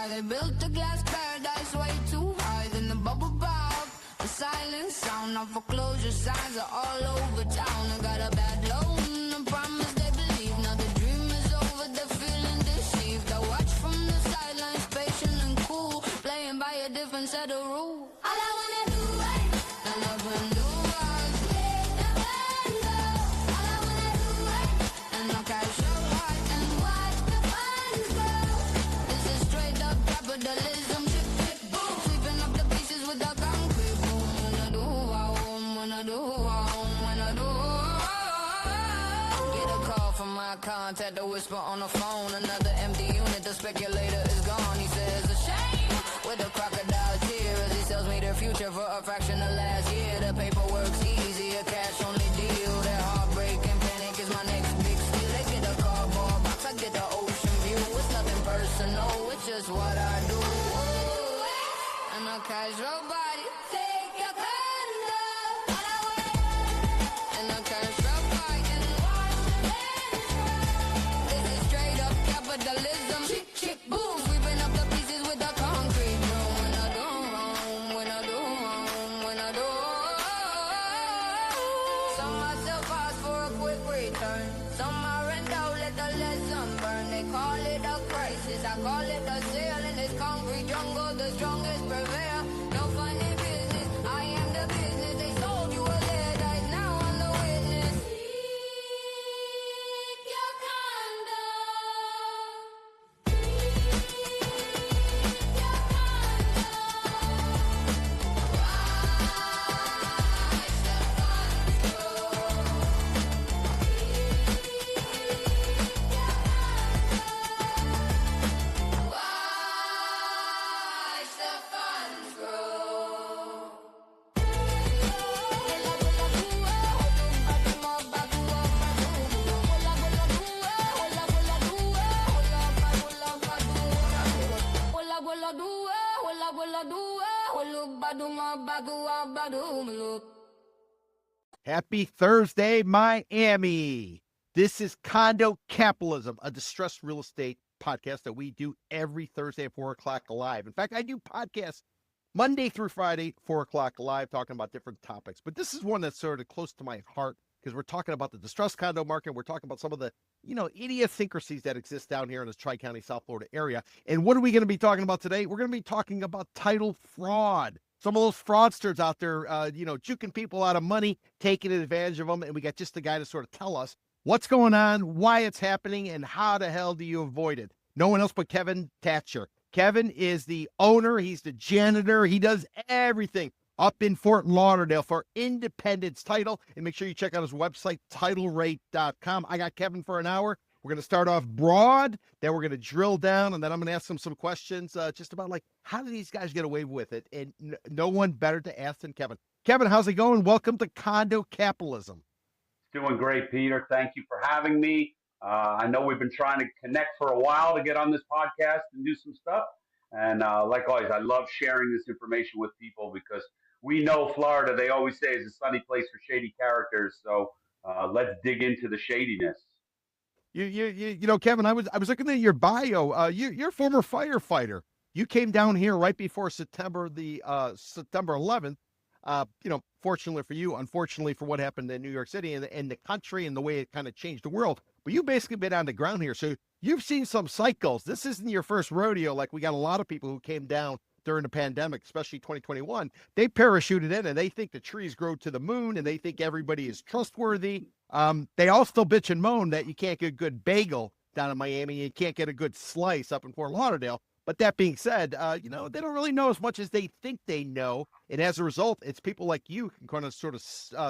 They built a glass paradise way too high, then the bubble pop. The silent sound of foreclosure signs are all over town. I got a bad loan, a promise they believe. Now the dream is over, they're feeling deceived. I watch from the sidelines, patient and cool, playing by a different set of rules. All I wanna do is and up and do is take the window. All I wanna do is and I'll cash up hard and watch the funds grow. This is straight up capitalism, chip, chip, boom. Sweeping up the pieces with the concrete boom. Wanna do, wanna do, wanna do. Get a call from my contact, a whisper on the phone. Another empty unit, the speculator is gone. He says a shame with a crocodile tear as he sells me their future for a fraction of last year. The paperwork's easy, a cash only deal. That heartbreak and panic is my next big steal. They get a cardboard box, I get the ocean view. It's nothing personal, it's just what I do. And a casual body, take your condo. And a casual body, and watch the dance floor. This is straight up capitalism, chick, chick, boom. Sweeping up the pieces with the concrete broom. When I do wrong, when I do wrong, when I do. Some myself ask for a quick return. Some I rent out, let the lesson burn. They call it a crisis, I call it a sale. In this concrete jungle, the strongest prevail. No funny business, I am the business. They sold you a lead, I now I'm the witness. Seek your condo. Seek your watch the funds grow. Happy Thursday, Miami. This is Condo Capitalism, a distressed real estate podcast that we do every Thursday at 4 o'clock live. In fact, I do podcasts Monday through Friday, 4 o'clock live, talking about different topics. But this is one that's sort of close to my heart because we're talking about the distressed condo market. We're talking about some of the, idiosyncrasies that exist down here in this Tri-County, South Florida area. And what are we going to be talking about today? We're going to be talking about title fraud. Some of those fraudsters out there, juking people out of money, taking advantage of them. And we got just the guy to sort of tell us what's going on, why it's happening, and how the hell do you avoid it? No one else but Kevin Tacher. Kevin is the owner. He's the janitor. He does everything up in Fort Lauderdale for Independence Title. And make sure you check out his website, TitleRate.com. I got Kevin for an hour. We're going to start off broad, then we're going to drill down, and then I'm going to ask him some questions just about, how do these guys get away with it? And no one better to ask than Kevin. Kevin, how's it going? Welcome to Condo Capitalism. Doing great, Peter. Thank you for having me. I know we've been trying to connect for a while to get on this podcast and do some stuff. And like always, I love sharing this information with people because we know Florida, they always say, is a sunny place for shady characters. So let's dig into the shadiness. Kevin, I was looking at your bio. You're a former firefighter. You came down here right before September 11th. Fortunately for you, unfortunately for what happened in New York City and the country and the way it kind of changed the world. But you've basically been on the ground here. So you've seen some cycles. This isn't your first rodeo. Like we got a lot of people who came down during the pandemic, especially 2021. They parachuted in and they think the trees grow to the moon and they think everybody is trustworthy. They all still bitch and moan that you can't get a good bagel down in Miami. You can't get a good slice up in Fort Lauderdale. But that being said, they don't really know as much as they think they know. And as a result, it's people like you can kind of sort of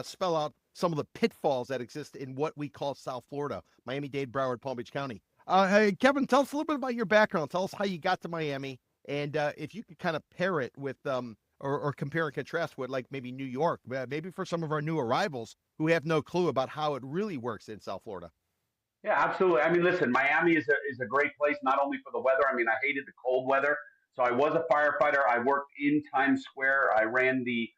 spell out some of the pitfalls that exist in what we call South Florida, Miami-Dade, Broward, Palm Beach County. Hey, Kevin, tell us a little bit about your background. Tell us how you got to Miami. And if you could kind of pair it with or compare and contrast with like maybe New York, maybe for some of our new arrivals who have no clue about how it really works in South Florida? Yeah, absolutely. I mean, listen, Miami is a great place not only for the weather. I mean, I hated the cold weather. So I was a firefighter. I worked in Times Square. I ran the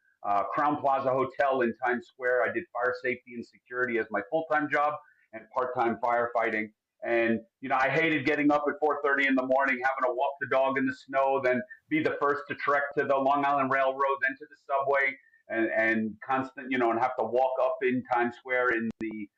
Crown Plaza Hotel in Times Square. I did fire safety and security as my full-time job and part-time firefighting. And I hated getting up at 4:30 in the morning, having to walk the dog in the snow, then be the first to trek to the Long Island Railroad, then to the subway, and constant, and have to walk up in Times Square in the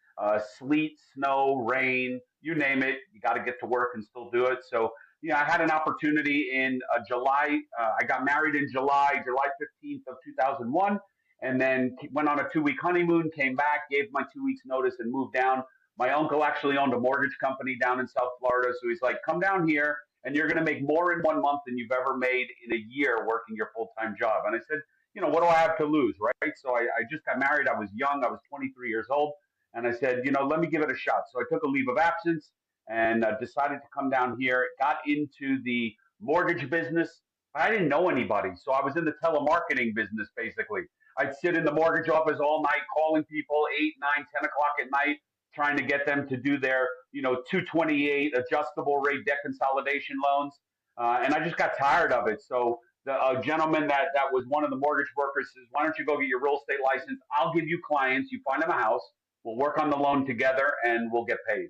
sleet, snow, rain, you name it. You got to get to work and still do it. So, I had an opportunity in July. I got married in July 15th of 2001, and then went on a 2-week honeymoon, came back, gave my 2 weeks notice and moved down. My uncle actually owned a mortgage company down in South Florida. So he's like, come down here and you're going to make more in 1 month than you've ever made in a year working your full-time job. And I said, what do I have to lose, right? So I just got married. I was young. I was 23 years old. And I said, let me give it a shot. So I took a leave of absence and decided to come down here, got into the mortgage business. I didn't know anybody. So I was in the telemarketing business, basically. I'd sit in the mortgage office all night, calling people 8, 9, 10 o'clock at night, trying to get them to do their, 228 adjustable rate debt consolidation loans. And I just got tired of it. So a gentleman that was one of the mortgage brokers says, why don't you go get your real estate license? I'll give you clients. You find them a house. We'll work on the loan together and we'll get paid.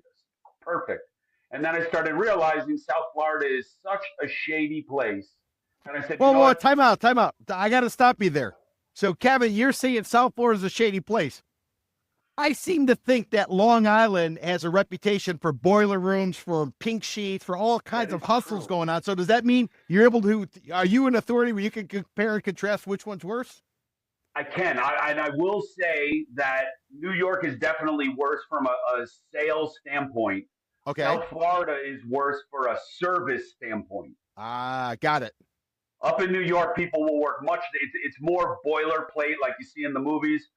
Perfect. And then I started realizing South Florida is such a shady place. And I said, Well, time out. I got to stop you there. So, Kevin, you're saying South Florida is a shady place. I seem to think that Long Island has a reputation for boiler rooms, for pink sheets, for all kinds of hustles going on. So does that mean you're able to, are you an authority where you can compare and contrast which one's worse? I can. And I will say that New York is definitely worse from a sales standpoint. Okay. South Florida is worse for a service standpoint. Got it. Up in New York, people will work it's more boilerplate like you see in the movies.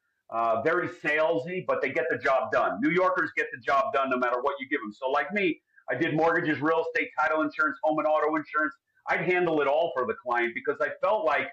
Very salesy, but they get the job done. New Yorkers get the job done no matter what you give them. So like me, I did mortgages, real estate, title insurance, home and auto insurance. I'd handle it all for the client because I felt like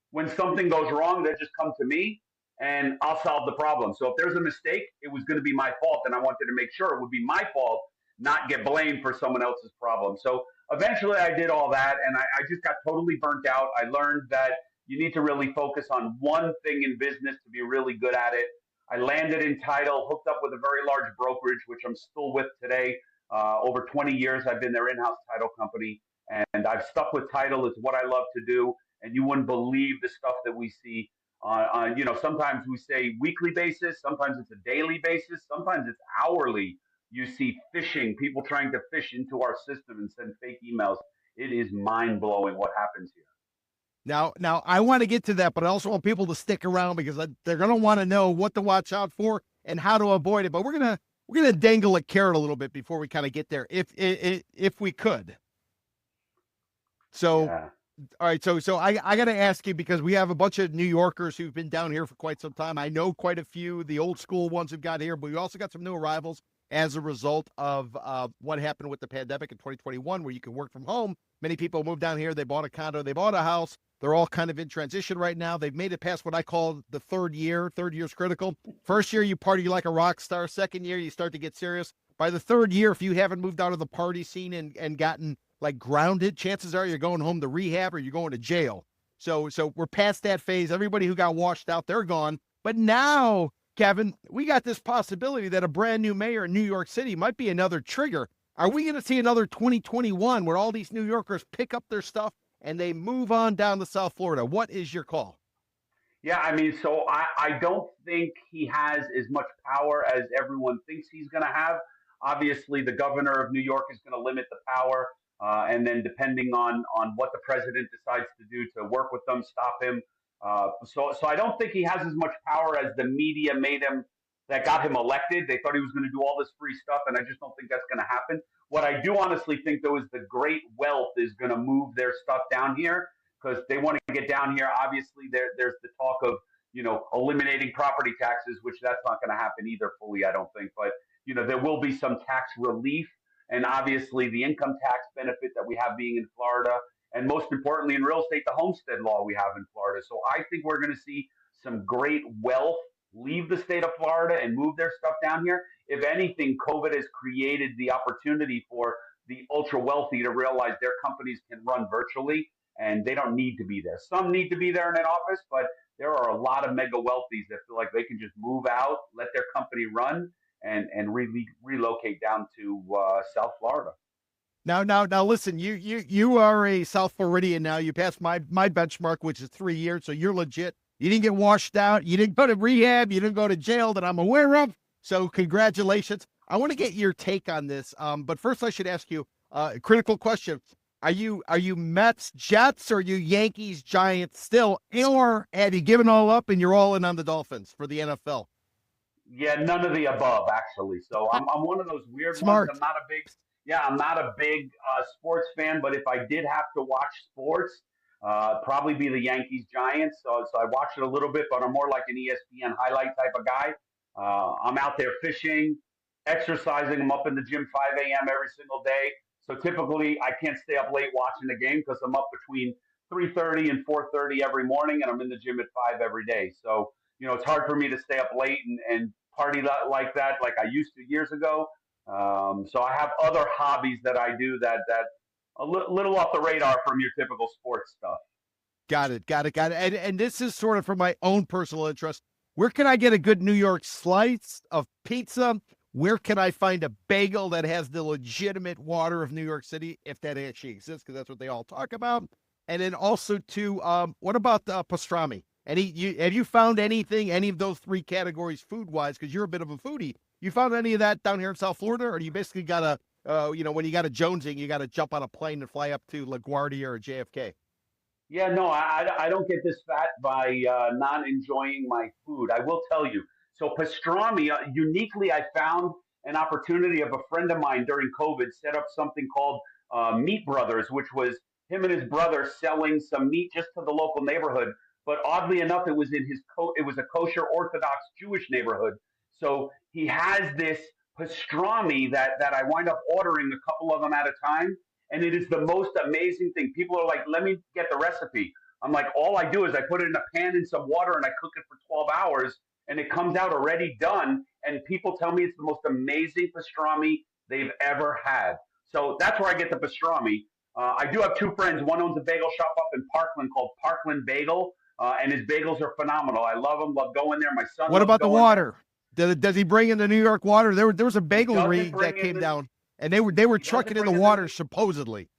when something goes wrong, they just come to me and I'll solve the problem. So if there's a mistake, it was going to be my fault. And I wanted to make sure it would be my fault, not get blamed for someone else's problem. So eventually I did all that and I just got totally burnt out. I learned that you need to really focus on one thing in business to be really good at it. I landed in title, hooked up with a very large brokerage, which I'm still with today. Over 20 years, I've been their in-house title company, and I've stuck with title. It's what I love to do, and you wouldn't believe the stuff that we see on sometimes we say weekly basis, sometimes it's a daily basis, sometimes it's hourly. You see phishing, people trying to fish into our system and send fake emails. It is mind-blowing what happens here. Now, I want to get to that, but I also want people to stick around because they're going to want to know what to watch out for and how to avoid it. But we're gonna dangle a carrot a little bit before we kind of get there, if we could. So, yeah. All right. So I got to ask you because we have a bunch of New Yorkers who've been down here for quite some time. I know quite a few, the old school ones who've got here, but we also got some new arrivals as a result of what happened with the pandemic in 2021, where you can work from home. Many people moved down here. They bought a condo. They bought a house. They're all kind of in transition right now. They've made it past what I call the third year. Third year is critical. First year, you party like a rock star. Second year, you start to get serious. By the third year, if you haven't moved out of the party scene and gotten like grounded, chances are you're going home to rehab or you're going to jail. So we're past that phase. Everybody who got washed out, they're gone. But now, Kevin, we got this possibility that a brand new mayor in New York City might be another trigger. Are we going to see another 2021 where all these New Yorkers pick up their stuff and they move on down to South Florida? What is your call? Yeah, I mean, so I don't think he has as much power as everyone thinks he's going to have. Obviously, the governor of New York is going to limit the power. And then depending on what the president decides to do to work with them, stop him. So I don't think he has as much power as the media made him, that got him elected. They thought he was going to do all this free stuff, and I just don't think that's going to happen. What I do honestly think, though, is the great wealth is going to move their stuff down here because they want to get down here. Obviously, there's the talk of, eliminating property taxes, which that's not going to happen either fully, I don't think. But, there will be some tax relief. And obviously the income tax benefit that we have being in Florida and most importantly in real estate, the homestead law we have in Florida. So I think we're going to see some great wealth leave the state of Florida and move their stuff down here. If anything, COVID has created the opportunity for the ultra wealthy to realize their companies can run virtually and they don't need to be there. Some need to be there in an office, but there are a lot of mega wealthies that feel like they can just move out, let their company run, and relocate down to South Florida. Now, listen. You are a South Floridian now. You passed my benchmark, which is 3 years, so you're legit. You didn't get washed out. You didn't go to rehab. You didn't go to jail that I'm aware of. So congratulations. I want to get your take on this. But first, I should ask you a critical question. Are you Mets, Jets, or are you Yankees, Giants still? Or have you given all up and you're all in on the Dolphins for the NFL? Yeah, none of the above, actually. So I'm one of those weird Smart. ones. I'm not a big sports fan, but if I did have to watch sports, probably be the Yankees Giants. So I watch it a little bit, but I'm more like an ESPN highlight type of guy. I'm out there fishing, exercising. I'm up in the gym 5 a.m. every single day. So typically, I can't stay up late watching the game because I'm up between 3:30 and 4:30 every morning, and I'm in the gym at 5 every day. So it's hard for me to stay up late and party like that, like I used to years ago. So I have other hobbies that I do that a little off the radar from your typical sports stuff. Got it. And this is sort of for my own personal interest. Where can I get a good New York slice of pizza? Where can I find a bagel that has the legitimate water of New York City, if that actually exists, because that's what they all talk about? And then also, too, what about pastrami? Have you found anything, any of those three categories food-wise, because you're a bit of a foodie? You found any of that down here in South Florida, or do you basically got to, when you got a jonesing, you got to jump on a plane and fly up to LaGuardia or JFK? Yeah, no, I don't get this fat by not enjoying my food. I will tell you. So pastrami, uniquely, I found an opportunity of a friend of mine during COVID set up something called Meat Brothers, which was him and his brother selling some meat just to the local neighborhood. But oddly enough, it was it was a kosher Orthodox Jewish neighborhood. So he has this pastrami that I wind up ordering a couple of them at a time, and it is the most amazing thing. People are like, "Let me get the recipe." I'm like, all I do is I put it in a pan in some water and I cook it for 12 hours, and it comes out already done. And people tell me it's the most amazing pastrami they've ever had. So that's where I get the pastrami. I do have two friends. One owns a bagel shop up in Parkland called Parkland Bagel, and his bagels are phenomenal. I love them. Love going there. My son. What loves about the going water? Does he bring in the New York water? There was a bagelery that came down, and they were trucking in the water supposedly.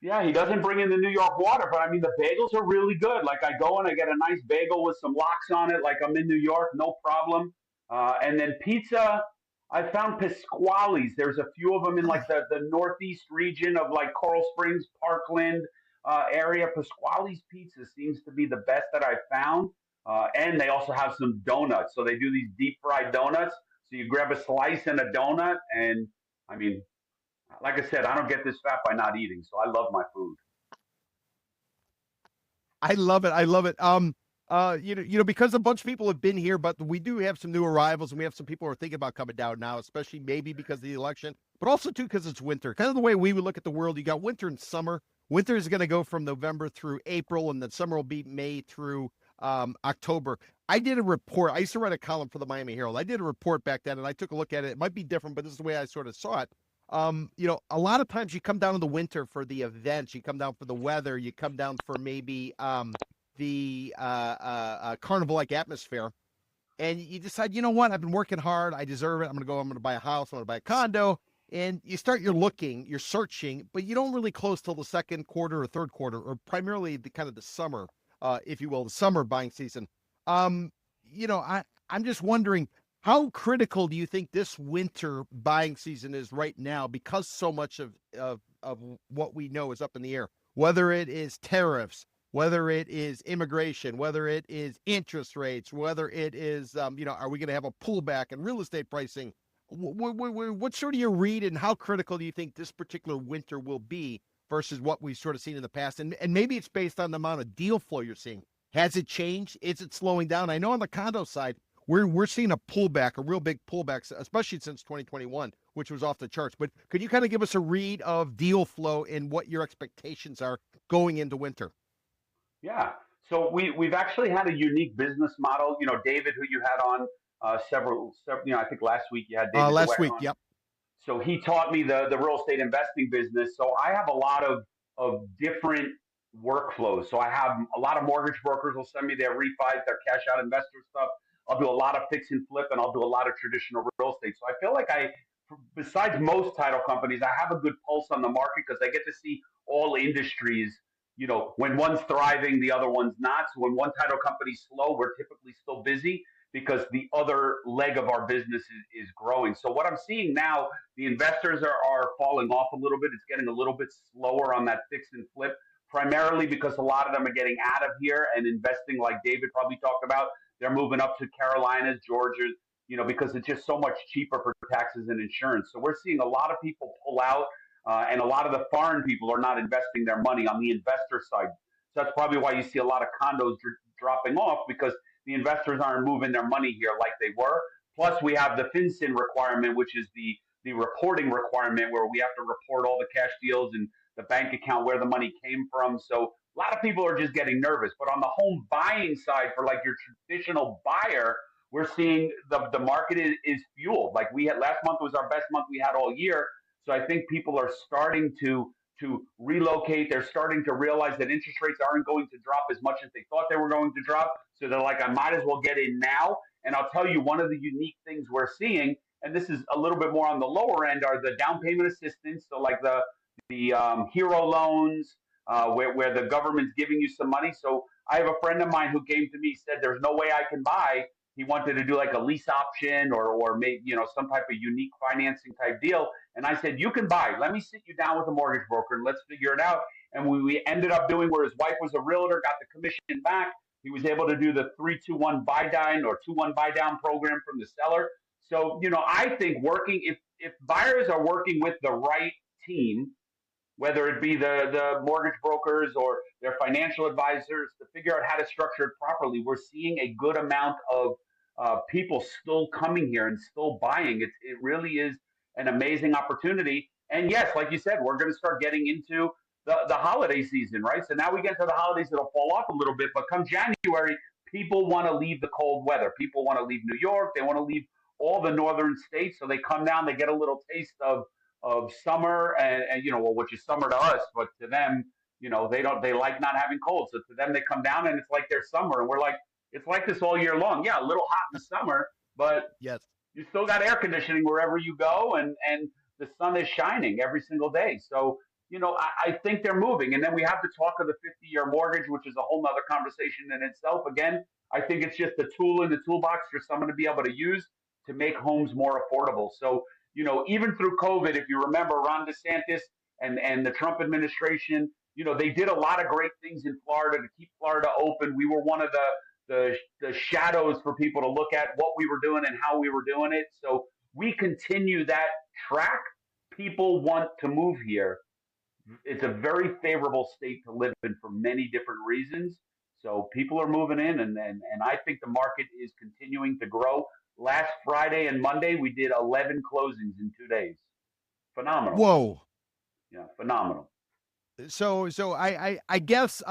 Yeah, he doesn't bring in the New York water, but I mean the bagels are really good. Like I go and I get a nice bagel with some lox on it, like I'm in New York, no problem. And then pizza, I found Pasquale's. There's a few of them in like the northeast region of like Coral Springs, Parkland area. Pasquale's pizza seems to be the best that I've found. And they also have some donuts. So they do these deep fried donuts. So you grab a slice and a donut, and I mean, like I said, I don't get this fat by not eating, so I love my food. I love it. Because a bunch of people have been here, but we do have some new arrivals, and we have some people who are thinking about coming down now, especially maybe because of the election, but also too because it's winter. Kind of the way we would look at the world. You got winter and summer. Winter is going to go from November through April, and then summer will be May through October. I did a report. I used to write a column for the Miami Herald. I did a report back then, and I took a look at it. It might be different, but this is the way I sort of saw it. A lot of times you come down in the winter for the events, you come down for the weather, you come down for maybe the carnival-like atmosphere, and you decide, you know what, I've been working hard, I deserve it, I'm going to buy a house, I'm going to buy a condo, and you start you're searching, but you don't really close till the second quarter or third quarter, or primarily the kind of the summer, if you will, the summer buying season. I'm just wondering, how critical do you think this winter buying season is right now? Because so much of what we know is up in the air, whether it is tariffs, whether it is immigration, whether it is interest rates, whether it is, are we going to have a pullback in real estate pricing? What's sort of your read, and how critical do you think this particular winter will be versus what we've sort of seen in the past? And maybe it's based on the amount of deal flow you're seeing. Has it changed? Is it slowing down? I know on the condo side, we're seeing a pullback, a real big pullback, especially since 2021, which was off the charts. But could you kind of give us a read of deal flow and what your expectations are going into winter? Yeah. So we've actually had a unique business model. David, who you had on several, I think last week you had David Last Dweck week, on. yep. So he taught me the real estate investing business. So I have a lot of different workflows. So I have a lot of mortgage brokers will send me their refis, their cash out investor stuff. I'll do a lot of fix and flip, and I'll do a lot of traditional real estate. So I feel like besides most title companies, I have a good pulse on the market because I get to see all industries. When one's thriving, the other one's not. So when one title company's slow, we're typically still busy because the other leg of our business is growing. So what I'm seeing now, the investors are falling off a little bit. It's getting a little bit slower on that fix and flip, primarily because a lot of them are getting out of here and investing, like David probably talked about. They're moving up to Carolinas, Georgia, because it's just so much cheaper for taxes and insurance. So we're seeing a lot of people pull out, and a lot of the foreign people are not investing their money on the investor side. So that's probably why you see a lot of condos dropping off, because the investors aren't moving their money here like they were. Plus, we have the FinCEN requirement, which is the reporting requirement where we have to report all the cash deals and the bank account where the money came from. So a lot of people are just getting nervous. But on the home buying side, for like your traditional buyer, we're seeing the market is fueled. Like we had last month was our best month we had all year. So I think people are starting to relocate. They're starting to realize that interest rates aren't going to drop as much as they thought they were going to drop. So they're like, I might as well get in now. And I'll tell you, one of the unique things we're seeing, and this is a little bit more on the lower end, are the down payment assistance. So like the hero loans, where the government's giving you some money. So I have a friend of mine who came to me, said, there's no way I can buy. He wanted to do like a lease option or maybe, some type of unique financing type deal. And I said, you can buy. Let me sit you down with a mortgage broker and let's figure it out. And we ended up doing, where his wife was a realtor, got the commission back. He was able to do the 3-2-1 buy down or 2-1 buy down program from the seller. So, I think if buyers are working with the right team, whether it be the mortgage brokers or their financial advisors, to figure out how to structure it properly, we're seeing a good amount of people still coming here and still buying. It really is an amazing opportunity. And yes, like you said, we're going to start getting into the holiday season, right? So now we get to the holidays, it'll fall off a little bit. But come January, people want to leave the cold weather. People want to leave New York. They want to leave all the northern states. So they come down, they get a little taste of summer and well, which is summer to us, but to them, they like not having cold. So to them, they come down and it's like their summer. And we're like, it's like this all year long. Yeah, a little hot in the summer, but Yes. you still got air conditioning wherever you go, and the sun is shining every single day. So, I think they're moving. And then we have to talk of the 50-year mortgage, which is a whole nother conversation in itself. Again, I think it's just a tool in the toolbox for someone to be able to use to make homes more affordable. So, even through COVID, if you remember Ron DeSantis and the Trump administration, they did a lot of great things in Florida to keep Florida open. We were one of the shadows for people to look at what we were doing and how we were doing it. So we continue that track. People want to move here. It's a very favorable state to live in for many different reasons. So people are moving in, and I think the market is continuing to grow. Last Friday and Monday, we did 11 closings in 2 days. Phenomenal. Whoa. Yeah, phenomenal. So I guess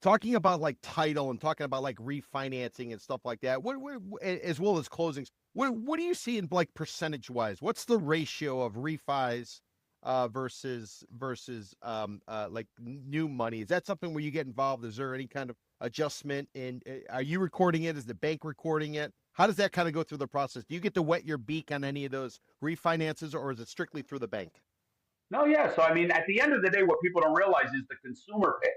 talking about like title and talking about like refinancing and stuff like that, what as well as closings, what do you see in like percentage wise? What's the ratio of refis versus like new money? Is that something where you get involved? Is there any kind of adjustment? And are you recording it? Is the bank recording it? How does that kind of go through the process? Do you get to wet your beak on any of those refinances, or is it strictly through the bank? No, yeah. So, I mean, at the end of the day, what people don't realize is the consumer picks,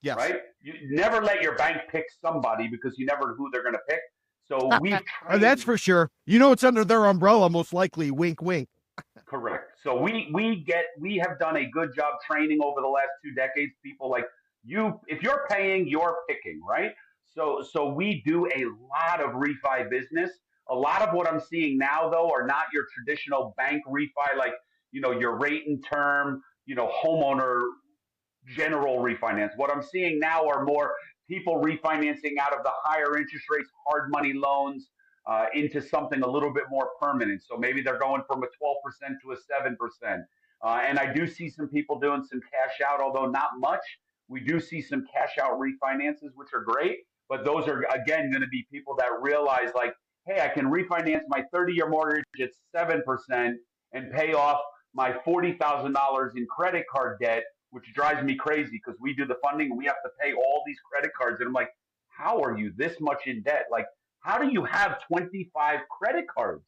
Yes. right? You never let your bank pick somebody because you never know who they're going to pick. So we've trained. That's for sure. It's under their umbrella, most likely. Wink, wink. Correct. So we have done a good job training over the last 2 decades. People like you, if you're paying, you're picking, right? So we do a lot of refi business. A lot of what I'm seeing now, though, are not your traditional bank refi, like your rate and term, homeowner general refinance. What I'm seeing now are more people refinancing out of the higher interest rates, hard money loans, into something a little bit more permanent. So maybe they're going from a 12% to a 7%. And I do see some people doing some cash out, although not much. We do see some cash out refinances, which are great. But those are, again, going to be people that realize, like, hey, I can refinance my 30-year mortgage at 7% and pay off my $40,000 in credit card debt, which drives me crazy because we do the funding and we have to pay all these credit cards. And I'm like, how are you this much in debt? Like, how do you have 25 credit cards?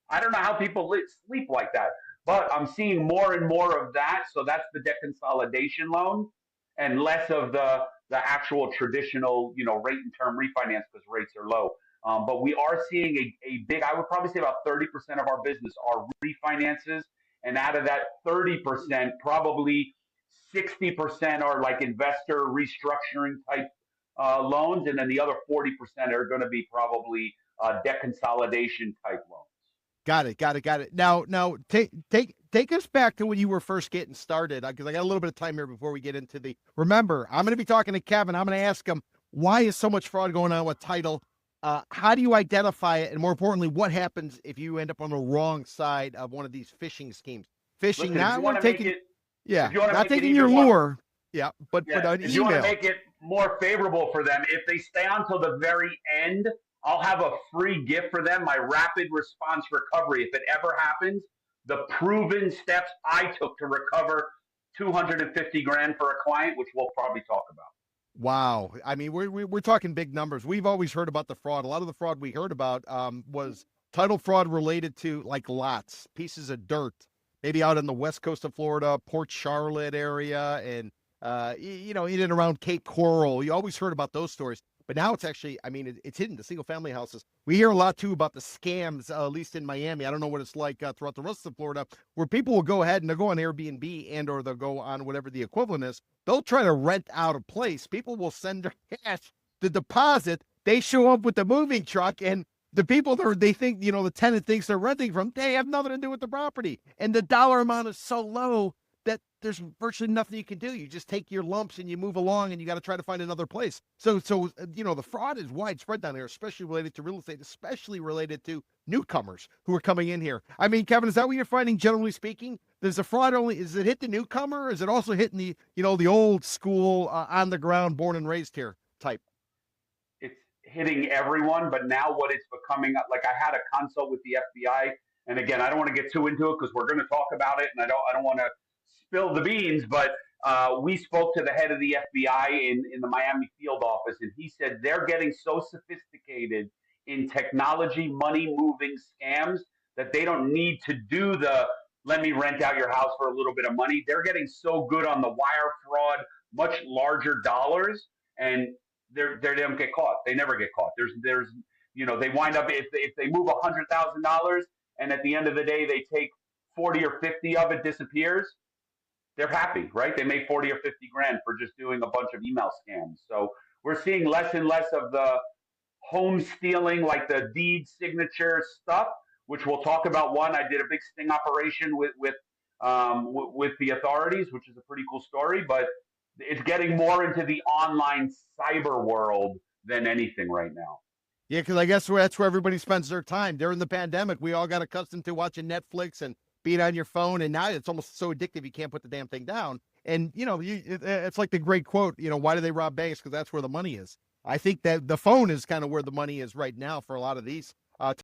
I don't know how people sleep like that. But I'm seeing more and more of that. So that's the debt consolidation loan and less of the actual traditional, rate and term refinance because rates are low. But we are seeing a big, I would probably say about 30% of our business are refinances. And out of that 30%, probably 60% are like investor restructuring type loans. And then the other 40% are going to be probably debt consolidation type loans. Got it. Now, take us back to when you were first getting started, because I got a little bit of time here before we get into the. Remember, I'm going to be talking to Kevin. I'm going to ask him why is so much fraud going on with title. How do you identify it, and more importantly, what happens if you end up on the wrong side of one of these phishing schemes? Phishing, not one taking, not taking your lure, but an if you want to email. make it more favorable for them, if they stay on till the very end, I'll have a free gift for them, my rapid response recovery. If it ever happens, the proven steps I took to recover 250 grand for a client, which we'll probably talk about. Wow. I mean, we're talking big numbers. We've always heard about the fraud. A lot of the fraud we heard about was title fraud related to like lots, pieces of dirt, maybe out on the west coast of Florida, Port Charlotte area, and in and around Cape Coral. You always heard about those stories. But now it's actually, I mean, it's hidden, the single family houses. We hear a lot too about the scams, at least in Miami. I don't know what it's like throughout the rest of Florida, where people will go ahead and they'll go on Airbnb and or they'll go on whatever the equivalent is. They'll try to rent out a place. People will send their cash, the deposit. They show up with the moving truck, and the people they think, the tenant thinks they're renting from, they have nothing to do with the property. And the dollar amount is so low that there's virtually nothing you can do. You just take your lumps and you move along, and you got to try to find another place. So the fraud is widespread down here, especially related to real estate, especially related to newcomers who are coming in here. I mean, Kevin, is that what you're finding, generally speaking? Does the fraud is it hit the newcomer, or is it also hitting the old school, on the ground, born and raised here type? It's hitting everyone, but now what it's becoming, like I had a consult with the FBI, and again, I don't want to get too into it because we're going to talk about it, and I don't want to spill the beans, but we spoke to the head of the FBI in the Miami field office, and he said they're getting so sophisticated in technology money moving scams that they don't need to do the let me rent out your house for a little bit of money. They're getting so good on the wire fraud, much larger dollars, and they don't get caught. They never get caught. There's they wind up if they move $100,000 and at the end of the day they take 40 or 50 of it disappears. They're happy, right? They made 40 or 50 grand for just doing a bunch of email scams. So we're seeing less and less of the home stealing, like the deed signature stuff, which we'll talk about. One, I did a big sting operation with the authorities, which is a pretty cool story, but it's getting more into the online cyber world than anything right now. Yeah, because I guess that's where everybody spends their time. During the pandemic, we all got accustomed to watching Netflix and being on your phone, and now it's almost so addictive you can't put the damn thing down. And it's like the great quote, why do they rob banks? Because that's where the money is. I think that the phone is kind of where the money is right now for a lot of these